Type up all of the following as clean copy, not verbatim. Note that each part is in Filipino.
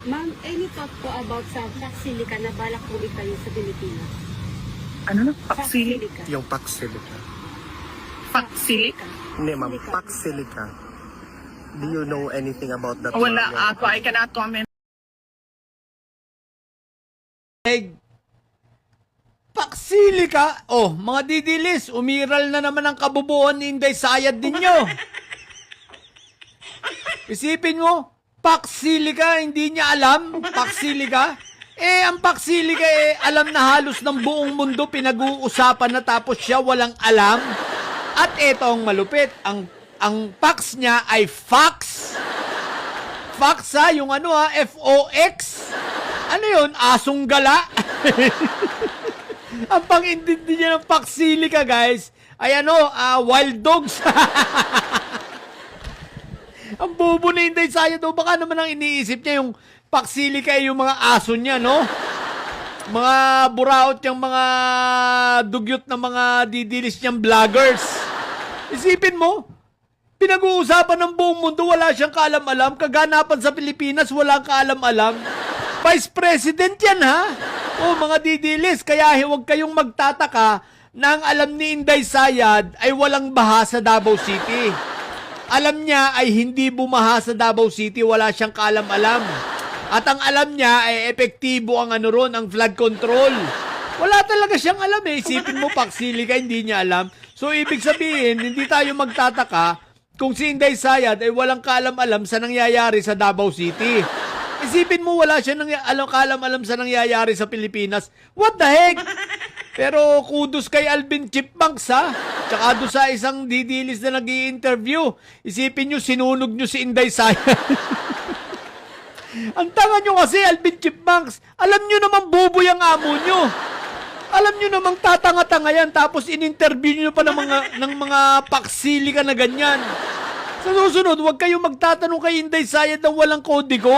Ma'am, any thought po about sa Paxilica na balak po itayo sa Pilipinas? Ano na? Paxili? Paxilica. Yung Paxilica. Paxili? Hindi ma'am, Paxilica. Do you know anything about that? Wala ma'am? ako. I cannot comment. Paxilica. Oh, mga didilis, umiral na naman ang kabubuan ni Inday Sayad ninyo. Isipin mo, Paxilica, hindi niya alam, Paxilica. Ang Paxilica, alam na halos ng buong mundo pinag-uusapan na tapos siya walang alam. At eto ang malupit, ang Pax niya ay Fox. Fox ha, yung ano ha, F-O-X. Ano yun, asong gala? Ang pang-intindi niya ng Paxilica, guys, ay ano, wild dogs. Ang bobo na Inday Sayad, baka naman ang iniisip niya yung Paxilica ay yung mga aso niya, no? Mga buraot yung mga dugyot na mga didilis niyang vloggers. Isipin mo, pinag-uusapan ng buong mundo, wala siyang kaalam-alam. Kaganapan sa Pilipinas, walang kaalam-alam. Vice President yan, ha? O, mga didilis, kaya huwag kayong magtataka na ang alam ni Inday Sayad ay walang baha sa Davao City. Alam niya ay hindi bumaha sa Davao City, wala siyang kaalam-alam. At ang alam niya ay epektibo ang ano ron, ang flood control. Wala talaga siyang alam eh. Isipin mo, Paxilica, hindi niya alam. So, ibig sabihin, hindi tayo magtataka kung si Inday Sayad ay walang kaalam-alam sa nangyayari sa Davao City. Isipin mo, wala siya kaalam-alam sa nangyayari sa Pilipinas. What the heck? Pero kudos kay Alvin Chipmunks, ha? Tsaka doon sa isang didilis na nag-i-interview. Isipin nyo, sinunog nyo si Inday Sayad. Ang tanga nyo kasi, Alvin Chipmunks. Alam nyo naman bobo yung amo nyo. Alam nyo namang tatanga-tanga yan. Tapos in-interview nyo pa ng mga Paxilica na ganyan. Sa susunod, huwag kayong magtatanong kay Inday Sayad ng walang kodigo.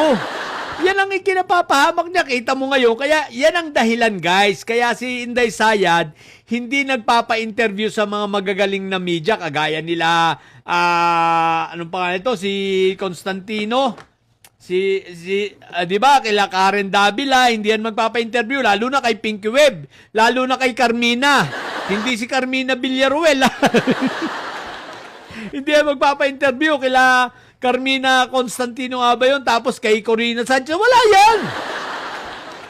Yan ang ikinapapahamak niya. Kita mo ngayon. Kaya yan ang dahilan, guys. Kaya si Inday Sayad hindi nagpapa-interview sa mga magagaling na media. Kagaya nila, anong pangalan ito? Si Constantino. Di ba? Kila Karen Davila. Hindi yan magpapa-interview. Lalo na kay Pinky Web. Lalo na kay Carmina. Hindi si Carmina Villaruel. Hindi yan magpapa-interview. Kila Carmina Constantino nga ba yun? Tapos kay Corina Sanchez, wala yan!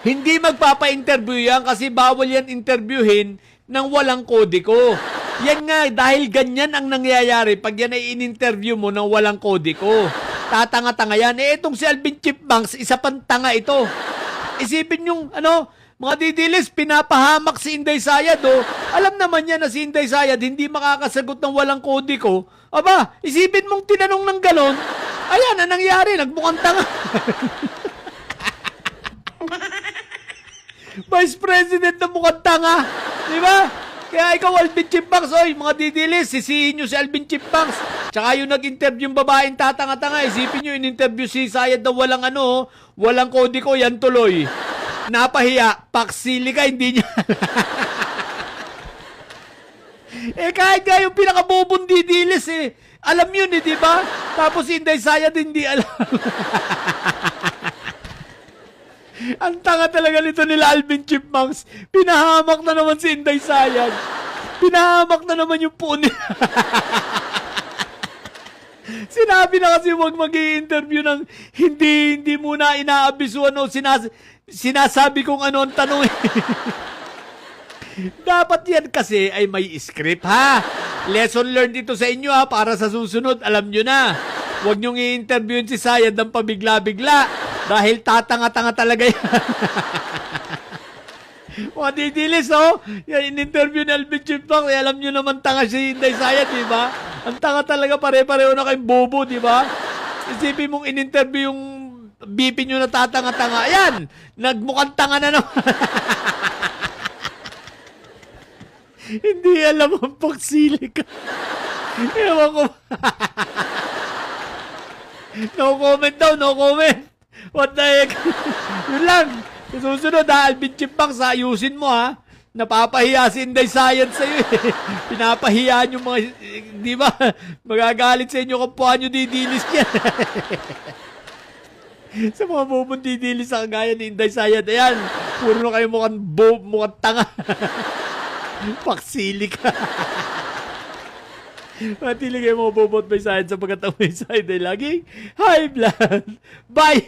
Hindi magpapa-interview yan kasi bawal yan interviewin ng walang kodiko. Yan nga, dahil ganyan ang nangyayari pag yan ay in-interview mo ng walang kodiko. Tatanga-tanga yan. Itong si Alvin Chipmunks, isa pang tanga ito. Isipin yung, mga didilis, pinapahamak si Inday Sayad, oh. Alam naman niya na si Inday Sayad hindi makakasagot ng walang kodiko. Aba, isipin mong tinanong ng ganon, ayan, ang nangyari, nagmukhang tanga. Vice President na mukhang tanga. Di ba? Kaya ikaw, Alvin Chipmunks, oy, mga didilis, sisihin nyo si Alvin Chipmunks. Tsaka yung nag-interview yung babaeng tatanga-tanga, isipin nyo, in-interview si Sayad na walang walang kodiko, yan tuloy. Napahiya, Paxilica, hindi niya. Kahit nga yung pinakabobong didilis alam yun di ba? Tapos Inday Sayad hindi alam. Ang tanga talaga nito nila Alvin Chipmunks. Pinahamak na naman si Inday Sayad. Pinahamak na naman yung puno. Sinabi na kasi huwag mag-i-interview ng hindi muna inaabisuan o sinasabi kung ano ang tanong. Dapat yan kasi ay may script, ha? Lesson learned ito sa inyo, ha? Para sa susunod, alam nyo na. Huwag nyong i-interviewin si Sayad ng pabigla-bigla dahil tatanga-tanga talaga yan. Mga didilis, oh. Yan, in-interview ni Alvin Chipmunks, alam nyo naman tanga si Inday Sayad, di ba? Ang tanga talaga, pare-pareho na kayong bobo, di ba? Isipin mong in-interview yung BP nyo na tatanga-tanga. Ayan, nagmukhang tanga na naman. Hindi alam ang Paxilica. Ewan ko. No comment daw, no comment. What the heck? Yun lang. Susunod ha, Alvin Chipmunks, ayusin mo ha. Napapahiya si Inday Sayad sa'yo Pinapahiyaan yung mga, di ba? Magagalit sa inyo kapwa nyo didilis yan. Sa mga bubong didili sa kagaya ni Inday Sayad. Ayan, puro na kayo mukhang tanga. Paksili ka. Matili kayo mga bobot may sayad sapagkat ang may sayad ay laging high blood. Bye!